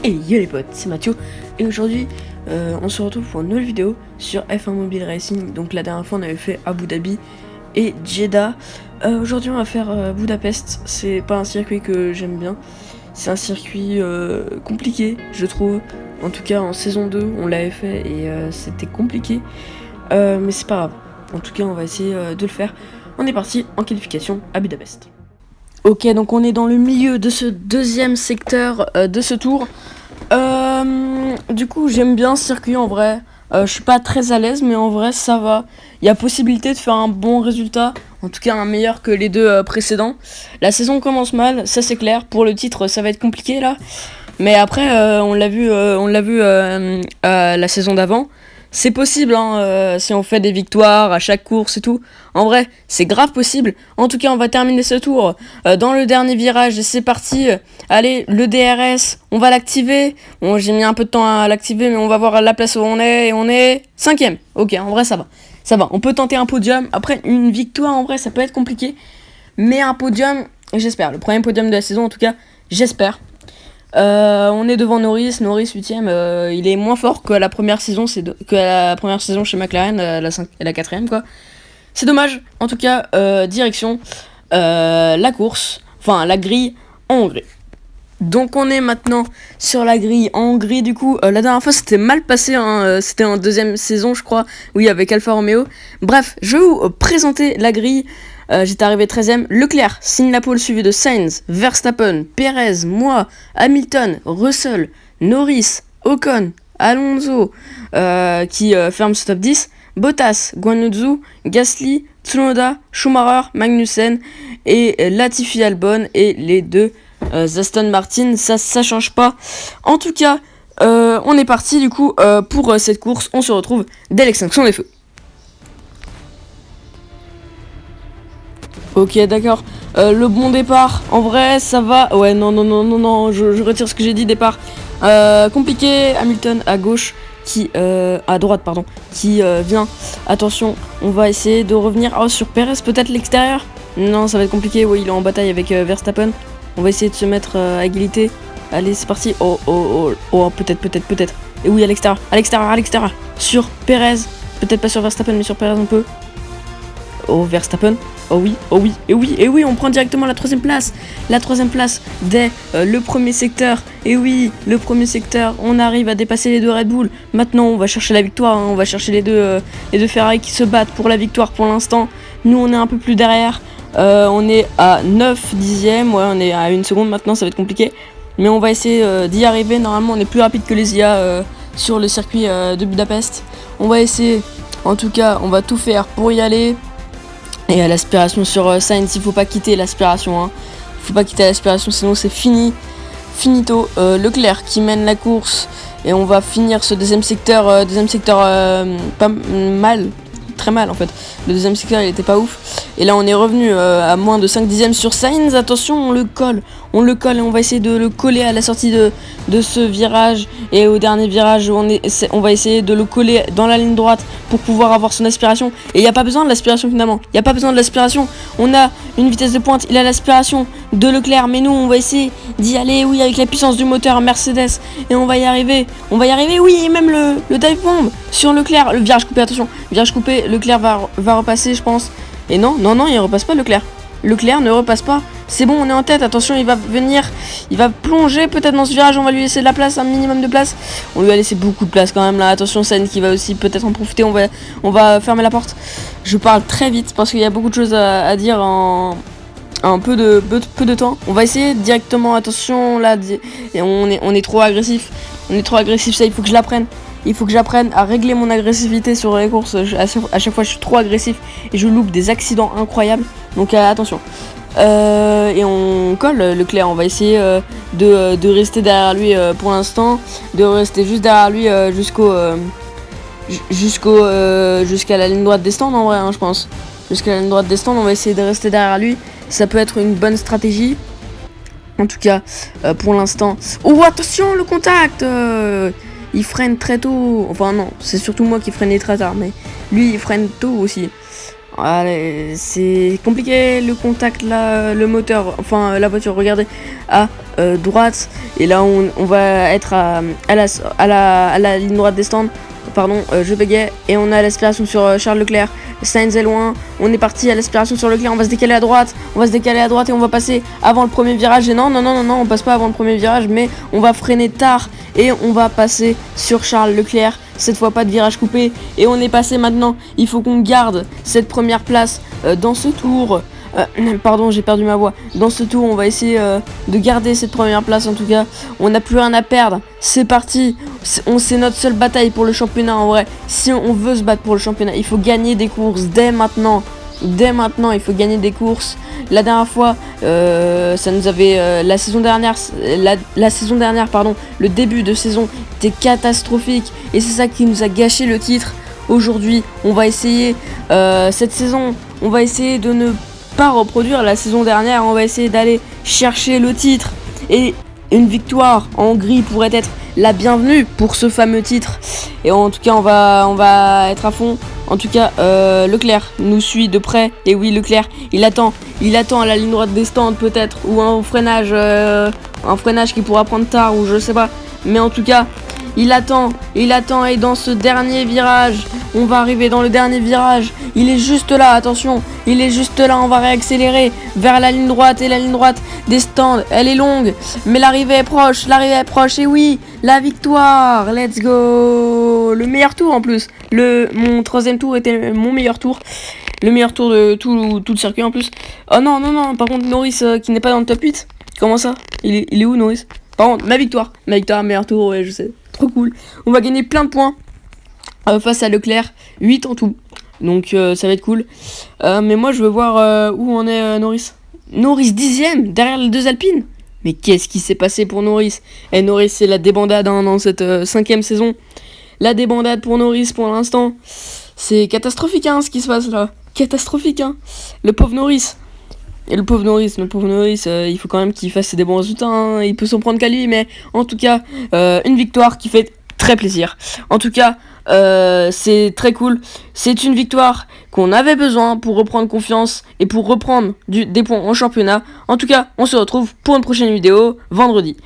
Et yo les potes, c'est Mathieu et aujourd'hui on se retrouve pour une nouvelle vidéo sur F1 Mobile Racing. Donc la dernière fois on avait fait Abu Dhabi et Jeddah. Aujourd'hui on va faire Budapest. C'est pas un circuit que j'aime bien, c'est un circuit compliqué je trouve. En tout cas en saison 2 on l'avait fait et c'était compliqué, mais c'est pas grave. En tout cas on va essayer de le faire. On est parti en qualification à Budapest. Ok, donc on est dans le milieu de ce deuxième secteur de ce tour. Du coup, j'aime bien ce circuit en vrai. Je suis pas très à l'aise, mais en vrai, ça va. Il y a possibilité de faire un bon résultat, en tout cas un meilleur que les deux précédents. La saison commence mal, ça c'est clair. Pour le titre, ça va être compliqué là. Mais après, on l'a vu la saison d'avant. C'est possible, hein, si on fait des victoires à chaque course et tout. En vrai, c'est grave possible. En tout cas, on va terminer ce tour dans le dernier virage. Et c'est parti. Allez, le DRS, on va l'activer. Bon, j'ai mis un peu de temps à l'activer, mais on va voir la place où on est. Et on est 5ème. Ok, en vrai, ça va. Ça va. On peut tenter un podium. Après, une victoire, en vrai, ça peut être compliqué. Mais un podium, j'espère. Le premier podium de la saison, en tout cas, j'espère. On est devant Norris 8ème, il est moins fort que la première saison, chez McLaren, la 4ème quoi. C'est dommage. En tout cas, direction la course, enfin la grille en Hongrie. Donc on est maintenant sur la grille en Hongrie. Du coup, la dernière fois c'était mal passé, hein, c'était en deuxième saison je crois, oui, avec Alfa Romeo. Bref, je vais vous présenter la grille. J'étais arrivé 13ème. Leclerc signe la pole, suivi de Sainz, Verstappen, Perez, moi, Hamilton, Russell, Norris, Ocon, Alonso qui ferme ce top 10, Bottas, Guan Yu Zhou, Gasly, Tsunoda, Schumacher, Magnussen et Latifi, Albon et les deux Aston Martin. Ça change pas. En tout cas, on est parti du coup pour cette course. On se retrouve dès l'extinction des feux. Ok, d'accord. Le bon départ, en vrai, ça va. Ouais, non, je retire ce que j'ai dit, départ. Compliqué, Hamilton à gauche, à droite, pardon, qui vient. Attention, on va essayer de revenir sur Perez, peut-être l'extérieur. Non, ça va être compliqué, ouais, il est en bataille avec Verstappen. On va essayer de se mettre à égalité. Allez, c'est parti. Oh, peut-être. Et oui, à l'extérieur. Sur Perez, peut-être pas sur Verstappen, mais sur Perez on peut. Oh, Verstappen. Oh oui, on prend directement la troisième place. La troisième place dès le premier secteur. Et oui, le premier secteur, on arrive à dépasser les deux Red Bull. Maintenant, on va chercher la victoire, hein. On va chercher les deux Ferrari qui se battent pour la victoire pour l'instant. Nous, on est un peu plus derrière. On est à 9 dixièmes. Ouais, on est à 1 seconde maintenant, ça va être compliqué. Mais on va essayer d'y arriver. Normalement, on est plus rapide que les IA sur le circuit de Budapest. On va essayer. En tout cas, on va tout faire pour y aller. Et à l'aspiration sur Sainz, il faut pas quitter l'aspiration, hein. Il faut pas quitter l'aspiration, sinon c'est finito. Leclerc qui mène la course et on va finir ce deuxième secteur pas mal, très mal en fait. Le deuxième secteur il était pas ouf. Et là on est revenu à moins de 5 dixièmes sur Sainz. Attention, on le colle et on va essayer de le coller à la sortie de ce virage. Et au dernier virage, on va essayer de le coller dans la ligne droite pour pouvoir avoir son aspiration. Et il n'y a pas besoin de l'aspiration finalement. Il n'y a pas besoin de l'aspiration. On a une vitesse de pointe, il a l'aspiration de Leclerc. Mais nous, on va essayer d'y aller, oui, avec la puissance du moteur Mercedes. Et on va y arriver, oui, et même le dive bomb sur Leclerc. Le virage coupé, attention, virage coupé, Leclerc va repasser, je pense. Et non, il repasse pas Leclerc. Leclerc ne repasse pas. C'est bon, on est en tête. Attention, il va plonger peut-être dans ce virage. On va lui laisser de la place, un minimum de place. On lui a laissé beaucoup de place quand même là. Attention, Sainz qui va aussi peut-être en profiter. On va fermer la porte. Je parle très vite parce qu'il y a beaucoup de choses à dire en peu de temps. On va essayer directement. Attention là, et on est trop agressif. Ça, il faut que je l'apprenne. Il faut que j'apprenne à régler mon agressivité sur les courses. À chaque fois, je suis trop agressif et je loupe des accidents incroyables. Donc attention. Et on colle Leclerc. On va essayer de rester derrière lui pour l'instant. De rester juste derrière lui jusqu'à la ligne droite des stands en vrai, hein, je pense. Jusqu'à la ligne droite des stands, on va essayer de rester derrière lui. Ça peut être une bonne stratégie. En tout cas, pour l'instant. Oh, attention, le contact il freine très tôt. Enfin non, c'est surtout moi qui freinais très tard, mais lui il freine tôt aussi. Allez, c'est compliqué le contact là, le moteur, enfin la voiture, regardez, à droite. Et là on va être à la ligne droite des stands. Pardon, je bégayais. Et on a l'aspiration sur Charles Leclerc. Sainz est loin. On est parti à l'aspiration sur Leclerc. On va se décaler à droite. Et on va passer avant le premier virage. Et non, on passe pas avant le premier virage. Mais on va freiner tard. Et on va passer sur Charles Leclerc. Cette fois, pas de virage coupé. Et on est passé maintenant. Il faut qu'on garde cette première place dans ce tour. Pardon, j'ai perdu ma voix. Dans ce tour, on va essayer de garder cette première place. En tout cas, on n'a plus rien à perdre. C'est parti. C'est notre seule bataille pour le championnat en vrai. Si on veut se battre pour le championnat, il faut gagner des courses dès maintenant. Dès maintenant, il faut gagner des courses. La dernière fois, ça nous avait la saison dernière, pardon, le début de saison était catastrophique et c'est ça qui nous a gâché le titre. Aujourd'hui, on va essayer cette saison, on va essayer de ne pas reproduire la saison dernière. On va essayer d'aller chercher le titre et une victoire en Hongrie pourrait être la bienvenue pour ce fameux titre. Et en tout cas, on va être à fond. En tout cas, Leclerc nous suit de près. Et oui, Leclerc, il attend à la ligne droite des stands peut-être, ou un freinage qui pourra prendre tard, ou je sais pas. Mais en tout cas, il attend. Et dans ce dernier virage, on va arriver dans le dernier virage. Il est juste là, attention. Il est juste là, on va réaccélérer vers la ligne droite. Et la ligne droite des stands, elle est longue. Mais l'arrivée est proche. Et oui, la victoire. Let's go. Le meilleur tour en plus. Mon troisième tour était mon meilleur tour. Le meilleur tour de tout le circuit en plus. Oh non. Par contre, Norris qui n'est pas dans le top 8. Comment ça il est où, Norris? Par contre, ma victoire, meilleur tour, ouais, je sais. Trop cool. On va gagner plein de points face à Leclerc. 8 en tout. Donc ça va être cool. Mais moi, je veux voir où en est Norris. Norris 10ème, derrière les deux Alpines. Mais qu'est-ce qui s'est passé pour Norris? Norris, c'est la débandade dans cette 5ème saison. La débandade pour Norris pour l'instant. C'est catastrophique ce qui se passe là. Catastrophique Le pauvre Norris. Et le pauvre Norris, il faut quand même qu'il fasse des bons résultats. Il peut s'en prendre qu'à lui, mais en tout cas, une victoire qui fait très plaisir. En tout cas, c'est très cool. C'est une victoire qu'on avait besoin pour reprendre confiance et pour reprendre des points en championnat. En tout cas, on se retrouve pour une prochaine vidéo vendredi.